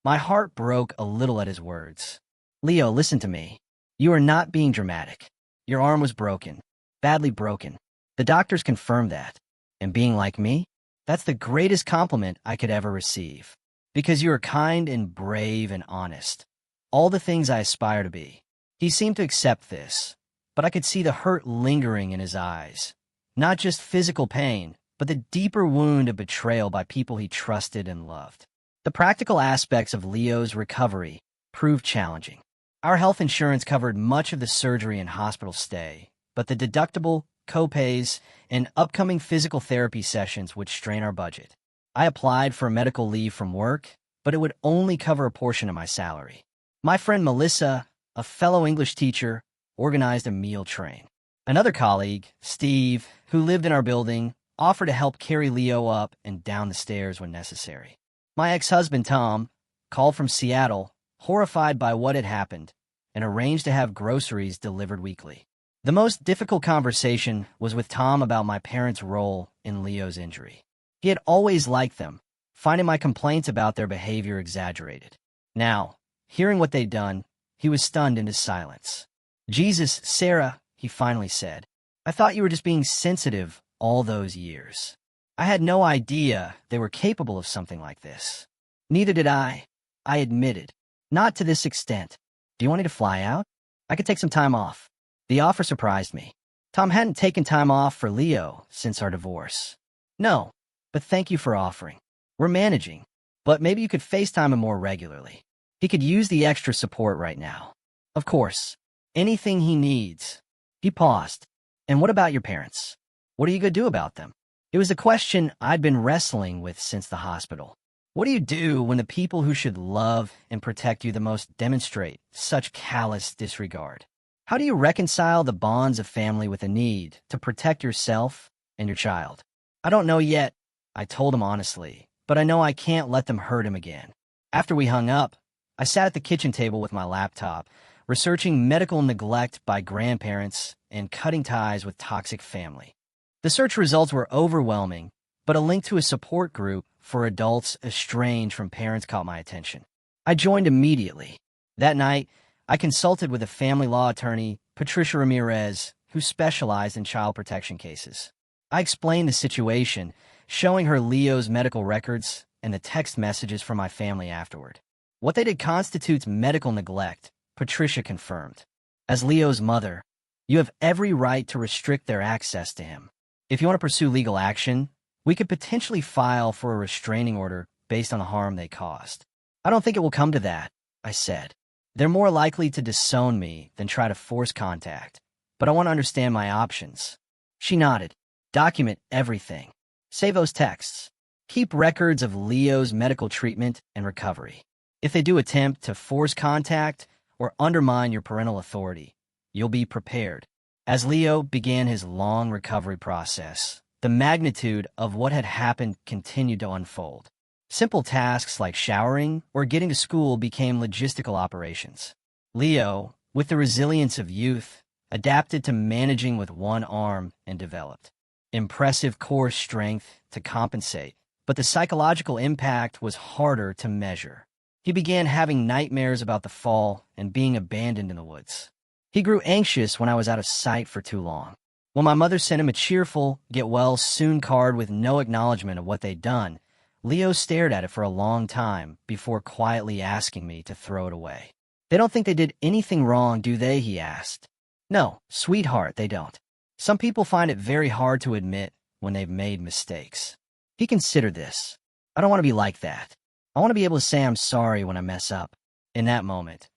My heart broke a little at his words. "Leo, listen to me. You are not being dramatic. Your arm was broken. badly broken. The doctors confirmed that. And being like me, that's the greatest compliment I could ever receive. Because you are kind and brave and honest. All the things I aspire to be. He seemed to accept this, but I could see the hurt lingering in his eyes. Not just physical pain, but the deeper wound of betrayal by people he trusted and loved. The practical aspects of Leo's recovery proved challenging. Our health insurance covered much of the surgery and hospital stay, but the deductible, co-pays, and upcoming physical therapy sessions would strain our budget. I applied for medical leave from work, but it would only cover a portion of my salary. My friend Melissa, a fellow English teacher, organized a meal train. Another colleague, Steve, who lived in our building, offered to help carry Leo up and down the stairs when necessary. My ex-husband, Tom, called from Seattle, horrified by what had happened, and arranged to have groceries delivered weekly. The most difficult conversation was with Tom about my parents' role in Leo's injury. He had always liked them, finding my complaints about their behavior exaggerated. Now, hearing what they'd done, he was stunned into silence. "Jesus, Sarah," he finally said, "I thought you were just being sensitive all those years. I had no idea they were capable of something like this." "Neither did I admitted. "Not to this extent. Do you want me to fly out? I could take some time off." The offer surprised me. Tom hadn't taken time off for Leo since our divorce. "No, but thank you for offering. We're managing, but maybe you could FaceTime him more regularly. He could use the extra support right now." "Of course. Anything he needs." He paused. "And what about your parents? What are you going to do about them?" It was a question I'd been wrestling with since the hospital. What do you do when the people who should love and protect you the most demonstrate such callous disregard? How do you reconcile the bonds of family with a need to protect yourself and your child? "I don't know yet," I told him honestly, "but I know I can't let them hurt him again." After we hung up, I sat at the kitchen table with my laptop, researching medical neglect by grandparents and cutting ties with toxic family. The search results were overwhelming, but a link to a support group for adults estranged from parents caught my attention. I joined immediately. That night, I consulted with a family law attorney, Patricia Ramirez, who specialized in child protection cases. I explained the situation, showing her Leo's medical records and the text messages from my family afterward. What they did constitutes medical neglect, Patricia confirmed. As Leo's mother, you have every right to restrict their access to him. If you want to pursue legal action, we could potentially file for a restraining order based on the harm they caused. "I don't think it will come to that," I said. "They're more likely to disown me than try to force contact, but I want to understand my options." She nodded. "Document everything. Save those texts. Keep records of Leo's medical treatment and recovery. If they do attempt to force contact or undermine your parental authority, you'll be prepared." As Leo began his long recovery process, the magnitude of what had happened continued to unfold. Simple tasks like showering or getting to school became logistical operations. Leo, with the resilience of youth, adapted to managing with one arm and developed impressive core strength to compensate, but the psychological impact was harder to measure. He began having nightmares about the fall and being abandoned in the woods. He grew anxious when I was out of sight for too long. When my mother sent him a cheerful, get-well-soon card with no acknowledgement of what they'd done, Leo stared at it for a long time before quietly asking me to throw it away. "They don't think they did anything wrong, do they?" he asked. "No, sweetheart, they don't. Some people find it very hard to admit when they've made mistakes." He considered this. "I don't want to be like that. I want to be able to say I'm sorry when I mess up." In that moment,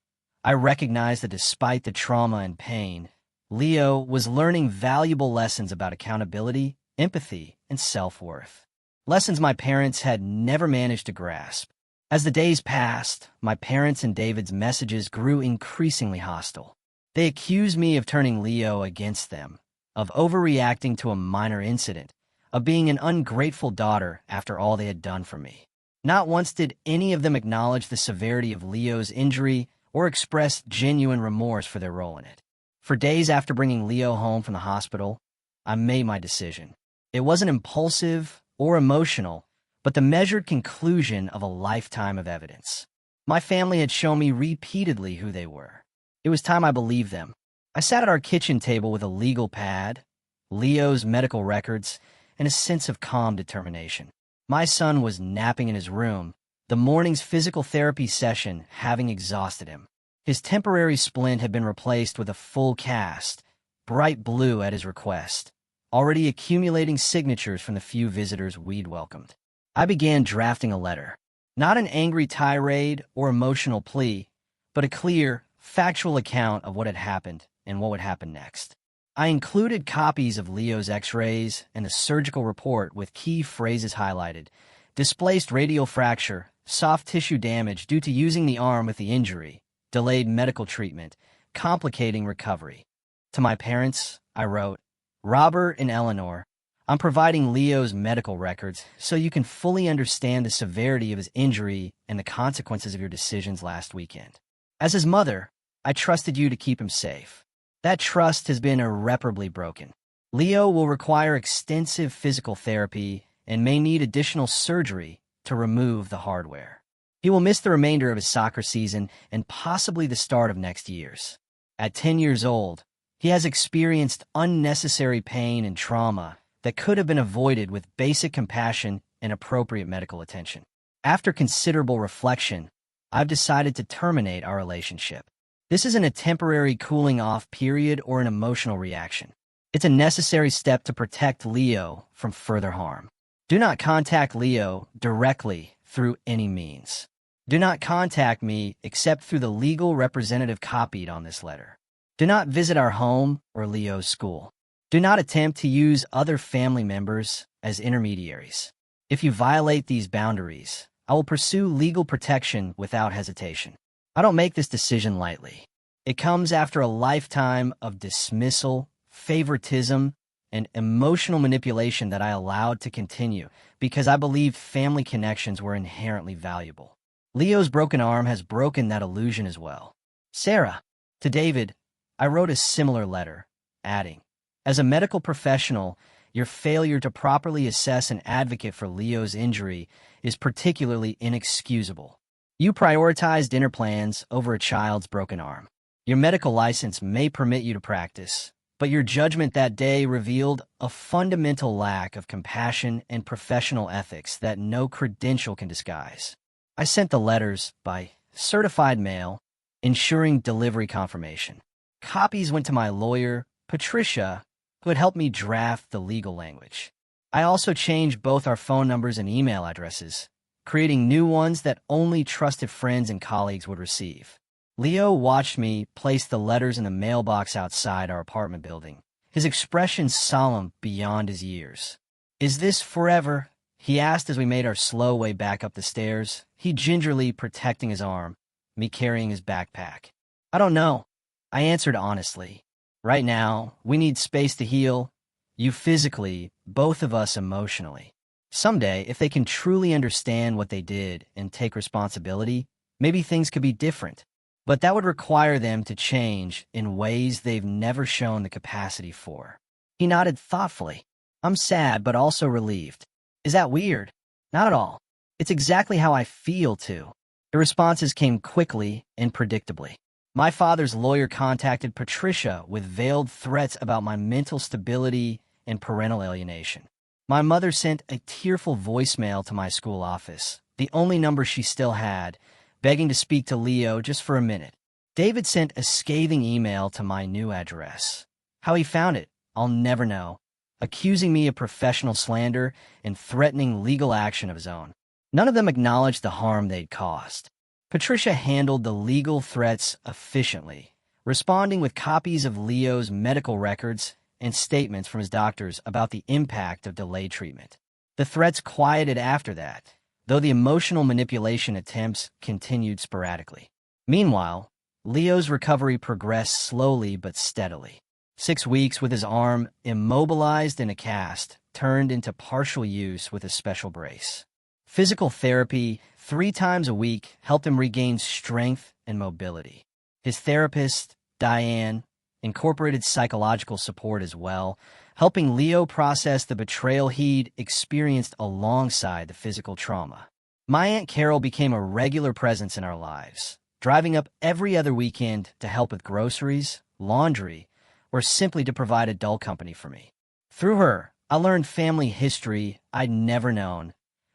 I recognized that despite the trauma and pain, Leo was learning valuable lessons about accountability, empathy, and self-worth. Lessons my parents had never managed to grasp. As the days passed, my parents and David's messages grew increasingly hostile. They accused me of turning Leo against them, of overreacting to a minor incident, of being an ungrateful daughter after all they had done for me. Not once did any of them acknowledge the severity of Leo's injury or express genuine remorse for their role in it. For days after bringing Leo home from the hospital, I made my decision. It wasn't impulsive or emotional, but the measured conclusion of a lifetime of evidence. My family had shown me repeatedly who they were. It was time I believed them. I sat at our kitchen table with a legal pad, Leo's medical records, and a sense of calm determination. My son was napping in his room, the morning's physical therapy session having exhausted him. His temporary splint had been replaced with a full cast, bright blue at his request, already accumulating signatures from the few visitors we'd welcomed. I began drafting a letter. Not an angry tirade or emotional plea, but a clear, factual account of what had happened and what would happen next. I included copies of Leo's x-rays and the surgical report with key phrases highlighted: displaced radial fracture, soft tissue damage due to using the arm with the injury, delayed medical treatment, complicating recovery. To my parents, I wrote, Robert and Eleanor, I'm providing Leo's medical records so you can fully understand the severity of his injury and the consequences of your decisions last weekend. As his mother, I trusted you to keep him safe. That trust has been irreparably broken. Leo will require extensive physical therapy and may need additional surgery to remove the hardware. He will miss the remainder of his soccer season and possibly the start of next year's. At 10 years old, he has experienced unnecessary pain and trauma that could have been avoided with basic compassion and appropriate medical attention. After considerable reflection, I've decided to terminate our relationship. This isn't a temporary cooling-off period or an emotional reaction. It's a necessary step to protect Leo from further harm. Do not contact Leo directly through any means. Do not contact me except through the legal representative copied on this letter. Do not visit our home or Leo's school. Do not attempt to use other family members as intermediaries. If you violate these boundaries, I will pursue legal protection without hesitation. I don't make this decision lightly. It comes after a lifetime of dismissal, favoritism, and emotional manipulation that I allowed to continue because I believed family connections were inherently valuable. Leo's broken arm has broken that illusion as well. Sarah, to David, I wrote a similar letter, adding, as a medical professional, your failure to properly assess and advocate for Leo's injury is particularly inexcusable. You prioritized dinner plans over a child's broken arm. Your medical license may permit you to practice, but your judgment that day revealed a fundamental lack of compassion and professional ethics that no credential can disguise. I sent the letters by certified mail, ensuring delivery confirmation. Copies went to my lawyer, Patricia, who had helped me draft the legal language. I also changed both our phone numbers and email addresses, creating new ones that only trusted friends and colleagues would receive. Leo watched me place the letters in the mailbox outside our apartment building, his expression solemn beyond his years. Is this forever? He asked as we made our slow way back up the stairs, he gingerly protecting his arm, me carrying his backpack. I don't know. I answered honestly. Right now, we need space to heal. You physically, both of us emotionally. Someday, if they can truly understand what they did and take responsibility, maybe things could be different. But that would require them to change in ways they've never shown the capacity for. He nodded thoughtfully. I'm sad, but also relieved. Is that weird? Not at all. It's exactly how I feel, too. The responses came quickly and predictably. My father's lawyer contacted Patricia with veiled threats about my mental stability and parental alienation. My mother sent a tearful voicemail to my school office, the only number she still had, begging to speak to Leo just for a minute. David sent a scathing email to my new address. How he found it, I'll never know, accusing me of professional slander and threatening legal action of his own. None of them acknowledged the harm they'd caused. Patricia handled the legal threats efficiently, responding with copies of Leo's medical records and statements from his doctors about the impact of delayed treatment. The threats quieted after that, though the emotional manipulation attempts continued sporadically. Meanwhile, Leo's recovery progressed slowly but steadily. 6 weeks with his arm immobilized in a cast turned into partial use with a special brace. Physical therapy 3 times a week helped him regain strength and mobility. His therapist, Diane, incorporated psychological support as well, helping Leo process the betrayal he'd experienced alongside the physical trauma. My Aunt Carol became a regular presence in our lives, driving up every other weekend to help with groceries, laundry, or simply to provide adult company for me. Through her, I learned family history I'd never known,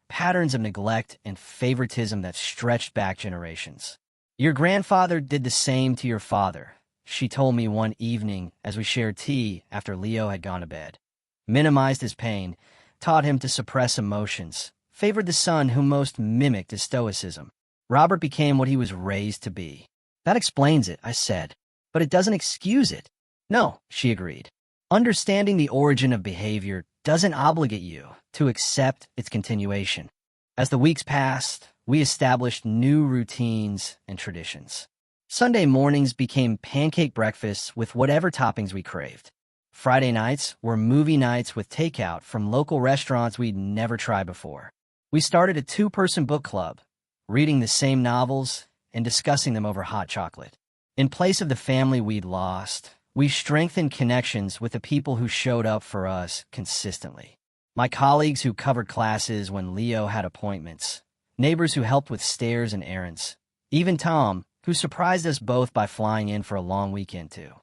patterns of neglect and favoritism that stretched back generations. Your grandfather did the same to your father, she told me one evening as we shared tea after Leo had gone to bed. Minimized his pain, taught him to suppress emotions, favored the son who most mimicked his stoicism. Robert became what he was raised to be. That explains it, I said, but it doesn't excuse it. No, she agreed. Understanding the origin of behavior doesn't obligate you to accept its continuation. As the weeks passed, we established new routines and traditions. Sunday mornings became pancake breakfasts with whatever toppings we craved. Friday nights were movie nights with takeout from local restaurants we'd never tried before. We started a two-person book club, reading the same novels and discussing them over hot chocolate. In place of the family we'd lost, we strengthened connections with the people who showed up for us consistently. My colleagues who covered classes when Leo had appointments, neighbors who helped with stairs and errands, even Tom, who surprised us both by flying in for a long weekend to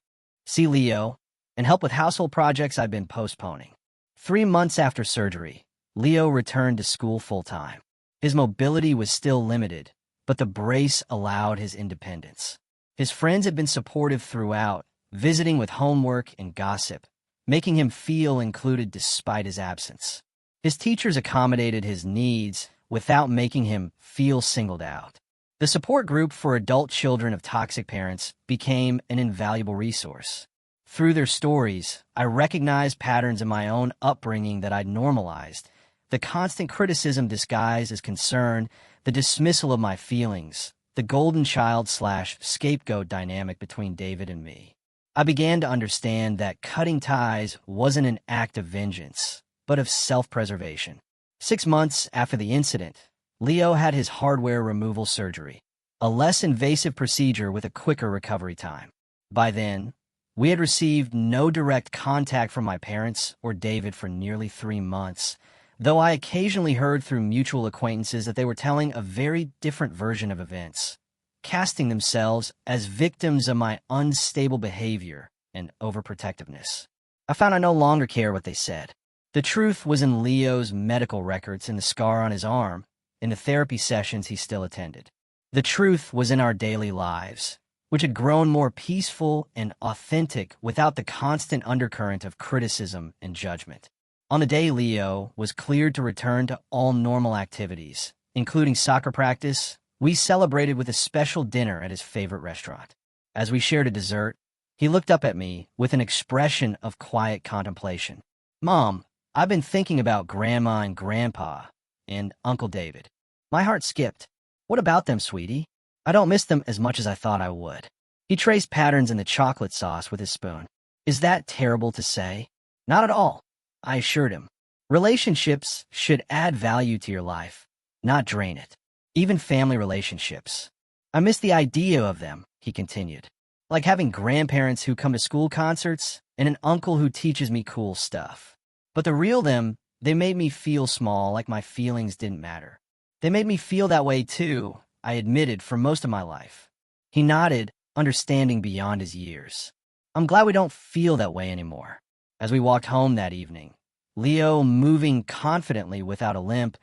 see Leo and help with household projects I'd been postponing. 3 months after surgery, Leo returned to school full-time. His mobility was still limited, but the brace allowed his independence. His friends had been supportive throughout, visiting with homework and gossip, making him feel included despite his absence. His teachers accommodated his needs without making him feel singled out. The support group for adult children of toxic parents became an invaluable resource. Through their stories, I recognized patterns in my own upbringing that I'd normalized. The constant criticism disguised as concern, the dismissal of my feelings, the golden child/scapegoat dynamic between David and me. I began to understand that cutting ties wasn't an act of vengeance, but of self-preservation. 6 months after the incident, Leo had his hardware removal surgery, a less invasive procedure with a quicker recovery time. By then, we had received no direct contact from my parents or David for nearly 3 months, though I occasionally heard through mutual acquaintances that they were telling a very different version of events, casting themselves as victims of my unstable behavior and overprotectiveness. I found I no longer cared what they said. The truth was in Leo's medical records and the scar on his arm, in the therapy sessions he still attended. The truth was in our daily lives, which had grown more peaceful and authentic without the constant undercurrent of criticism and judgment. On the day Leo was cleared to return to all normal activities, including soccer practice, we celebrated with a special dinner at his favorite restaurant. As we shared a dessert, he looked up at me with an expression of quiet contemplation. "Mom, I've been thinking about Grandma and Grandpa and Uncle David." My heart skipped. "What about them, sweetie?" "I don't miss them as much as I thought I would." He traced patterns in the chocolate sauce with his spoon. "Is that terrible to say?" "Not at all," I assured him. "Relationships should add value to your life, not drain it. Even family relationships. I miss the idea of them," he continued. "Like having grandparents who come to school concerts and an uncle who teaches me cool stuff. But the real them, they made me feel small, like my feelings didn't matter. They made me feel that way too, I admitted, for most of my life." He nodded, understanding beyond his years. "I'm glad we don't feel that way anymore." As we walked home that evening, Leo moving confidently without a limp,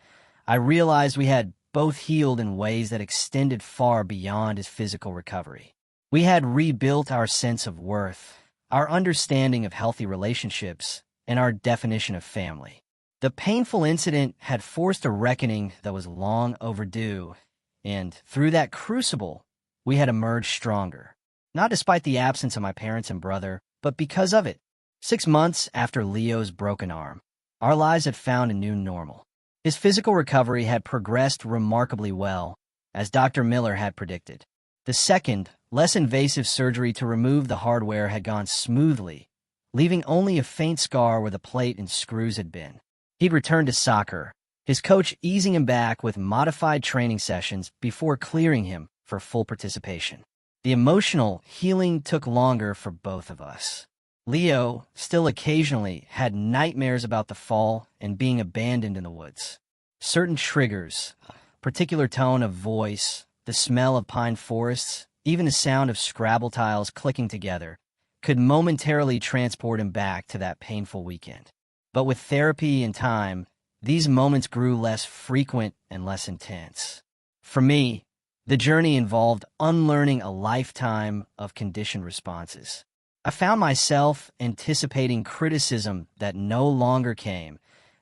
I realized we had both healed in ways that extended far beyond his physical recovery. We had rebuilt our sense of worth, our understanding of healthy relationships, and our definition of family. The painful incident had forced a reckoning that was long overdue, and through that crucible, we had emerged stronger. Not despite the absence of my parents and brother, but because of it. 6 months after Leo's broken arm, our lives had found a new normal. His physical recovery had progressed remarkably well, as Dr. Miller had predicted. The second, less invasive surgery to remove the hardware had gone smoothly, leaving only a faint scar where the plate and screws had been. He'd returned to soccer, his coach easing him back with modified training sessions before clearing him for full participation. The emotional healing took longer for both of us. Leo still occasionally had nightmares about the fall and being abandoned in the woods. Certain triggers, particular tone of voice, the smell of pine forests, even the sound of Scrabble tiles clicking together, could momentarily transport him back to that painful weekend. But with therapy and time, these moments grew less frequent and less intense. For me, the journey involved unlearning a lifetime of conditioned responses. I found myself anticipating criticism that no longer came,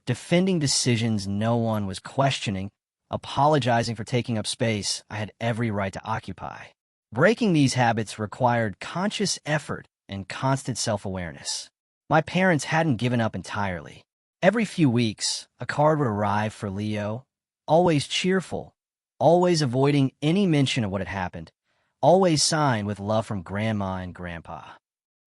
defending decisions no one was questioning, apologizing for taking up space I had every right to occupy. Breaking these habits required conscious effort and constant self-awareness. My parents hadn't given up entirely. Every few weeks, a card would arrive for Leo, always cheerful, always avoiding any mention of what had happened, always signed with love from Grandma and Grandpa.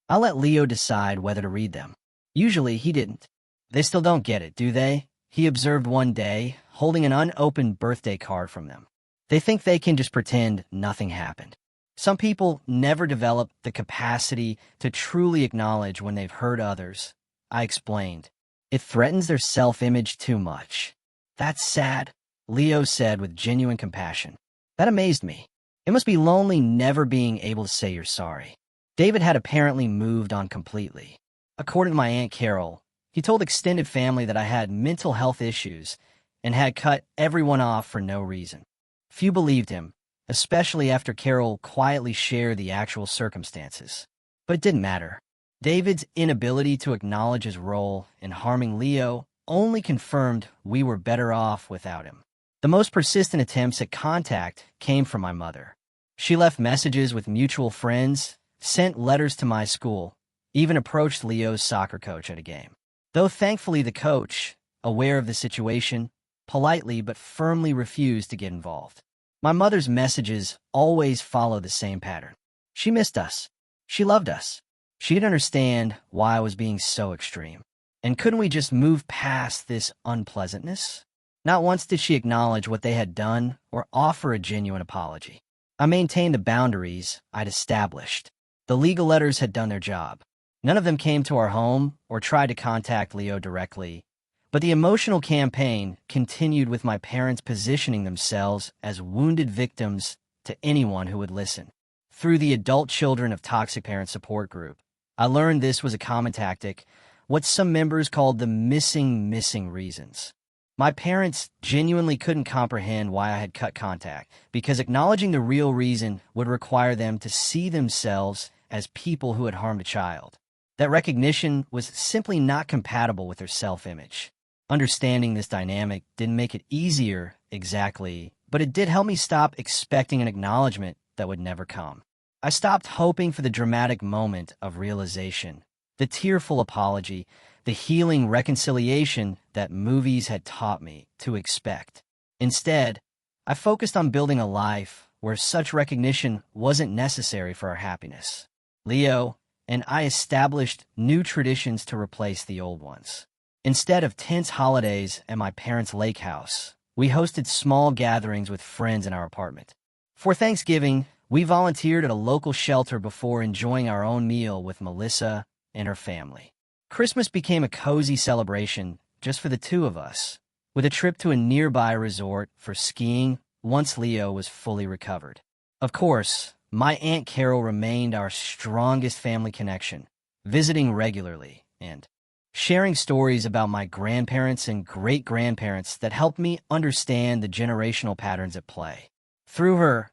I let Leo decide whether to read them. Usually, he didn't. They still don't get it, do they? He observed one day, holding an unopened birthday card from them. They think they can just pretend nothing happened. Some people never develop the capacity to truly acknowledge when they've hurt others. I explained. It threatens their self-image too much. That's sad, Leo said with genuine compassion. That amazed me. It must be lonely never being able to say you're sorry. David had apparently moved on completely. According to my Aunt Carol, he told extended family that I had mental health issues and had cut everyone off for no reason. Few believed him, especially after Carol quietly shared the actual circumstances. But it didn't matter. David's inability to acknowledge his role in harming Leo only confirmed we were better off without him. The most persistent attempts at contact came from my mother. She left messages with mutual friends, sent letters to my school, even approached Leo's soccer coach at a game. Though thankfully the coach, aware of the situation, politely but firmly refused to get involved. My mother's messages always followed the same pattern. She missed us. She loved us. She didn't understand why I was being so extreme. And couldn't we just move past this unpleasantness? Not once did she acknowledge what they had done or offer a genuine apology. I maintained the boundaries I'd established. The legal letters had done their job. None of them came to our home or tried to contact Leo directly, but the emotional campaign continued with my parents positioning themselves as wounded victims to anyone who would listen. Through the Adult Children of Toxic Parents support group, I learned this was a common tactic, what some members called the missing reasons. My parents genuinely couldn't comprehend why I had cut contact, because acknowledging the real reason would require them to see themselves as people who had harmed a child. That recognition was simply not compatible with their self-image. Understanding this dynamic didn't make it easier, exactly, but it did help me stop expecting an acknowledgement that would never come. I stopped hoping for the dramatic moment of realization, the tearful apology, the healing reconciliation that movies had taught me to expect. Instead, I focused on building a life where such recognition wasn't necessary for our happiness. Leo and I established new traditions to replace the old ones. Instead of tense holidays at my parents' lake house, we hosted small gatherings with friends in our apartment. For Thanksgiving, we volunteered at a local shelter before enjoying our own meal with Melissa and her family. Christmas became a cozy celebration just for the two of us, with a trip to a nearby resort for skiing once Leo was fully recovered. Of course, my Aunt Carol remained our strongest family connection, visiting regularly and sharing stories about my grandparents and great-grandparents that helped me understand the generational patterns at play. Through her,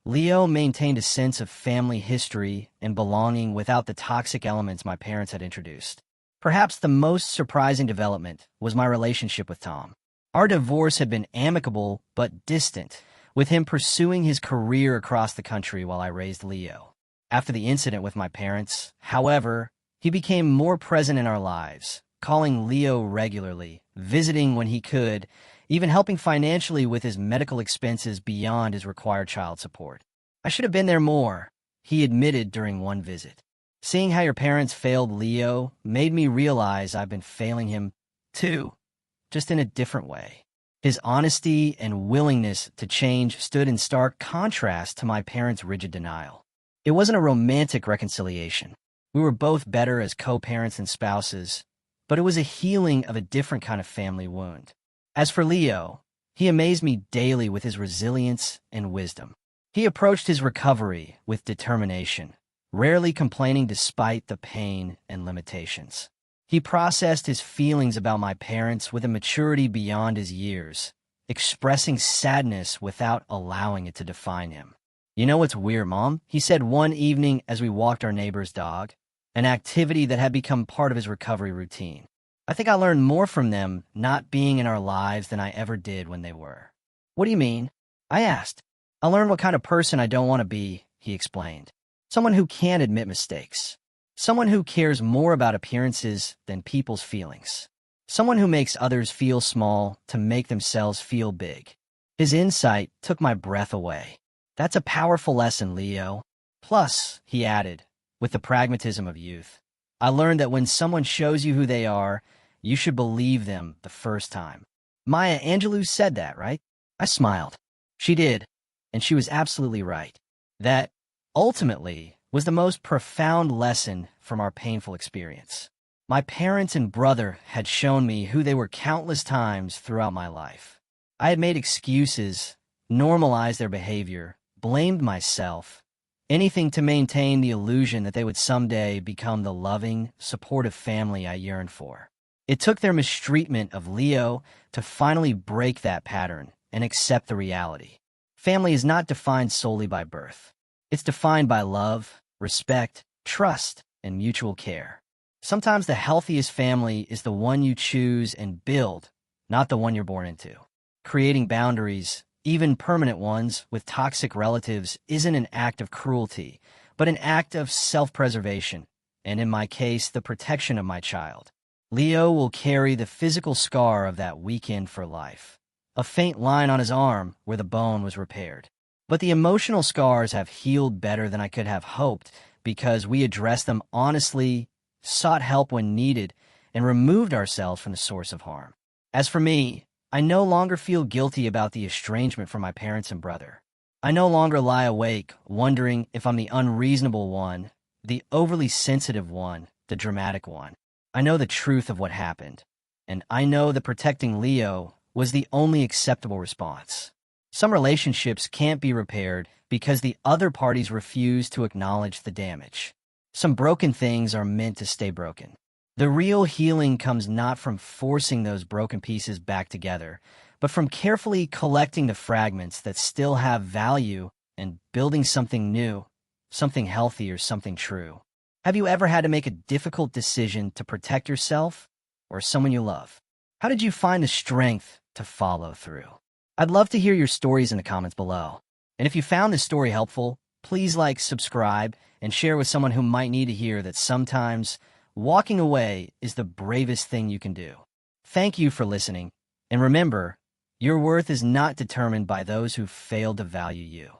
Leo maintained a sense of family history and belonging without the toxic elements my parents had introduced. Perhaps the most surprising development was my relationship with Tom. Our divorce had been amicable but distant, with him pursuing his career across the country while I raised Leo. After the incident with my parents, however, he became more present in our lives, calling Leo regularly, visiting when he could, even helping financially with his medical expenses beyond his required child support. I should have been there more, he admitted during one visit. Seeing how your parents failed Leo made me realize I've been failing him too, just in a different way. His honesty and willingness to change stood in stark contrast to my parents' rigid denial. It wasn't a romantic reconciliation. We were both better as co-parents and spouses, but it was a healing of a different kind of family wound. As for Leo, he amazed me daily with his resilience and wisdom. He approached his recovery with determination, rarely complaining despite the pain and limitations. He processed his feelings about my parents with a maturity beyond his years, expressing sadness without allowing it to define him. "You know what's weird, Mom?" he said one evening as we walked our neighbor's dog, an activity that had become part of his recovery routine. "I think I learned more from them not being in our lives than I ever did when they were." "What do you mean?" I asked. "I learned what kind of person I don't want to be," he explained. "Someone who can't admit mistakes. Someone who cares more about appearances than people's feelings. Someone who makes others feel small to make themselves feel big." His insight took my breath away. "That's a powerful lesson, Leo. Plus," he added, with the pragmatism of youth, "I learned that when someone shows you who they are, you should believe them the first time." Maya Angelou said that, right? I smiled. She did, and she was absolutely right. That, ultimately, was the most profound lesson from our painful experience. My parents and brother had shown me who they were countless times throughout my life. I had made excuses, normalized their behavior, blamed myself, anything to maintain the illusion that they would someday become the loving, supportive family I yearned for. It took their mistreatment of Leo to finally break that pattern and accept the reality. Family is not defined solely by birth. It's defined by love, respect, trust, and mutual care. Sometimes the healthiest family is the one you choose and build, not the one you're born into. Creating boundaries, even permanent ones, with toxic relatives isn't an act of cruelty, but an act of self-preservation, and in my case, the protection of my child. Leo will carry the physical scar of that weekend for life, a faint line on his arm where the bone was repaired. But the emotional scars have healed better than I could have hoped because we addressed them honestly, sought help when needed, and removed ourselves from the source of harm. As for me, I no longer feel guilty about the estrangement from my parents and brother. I no longer lie awake wondering if I'm the unreasonable one, the overly sensitive one, the dramatic one. I know the truth of what happened, and I know that protecting Leo was the only acceptable response. Some relationships can't be repaired because the other parties refuse to acknowledge the damage. Some broken things are meant to stay broken. The real healing comes not from forcing those broken pieces back together, but from carefully collecting the fragments that still have value and building something new, something healthy or something true. Have you ever had to make a difficult decision to protect yourself or someone you love? How did you find the strength to follow through? I'd love to hear your stories in the comments below. And if you found this story helpful, please like, subscribe, and share with someone who might need to hear that sometimes walking away is the bravest thing you can do. Thank you for listening, and remember, your worth is not determined by those who failed to value you.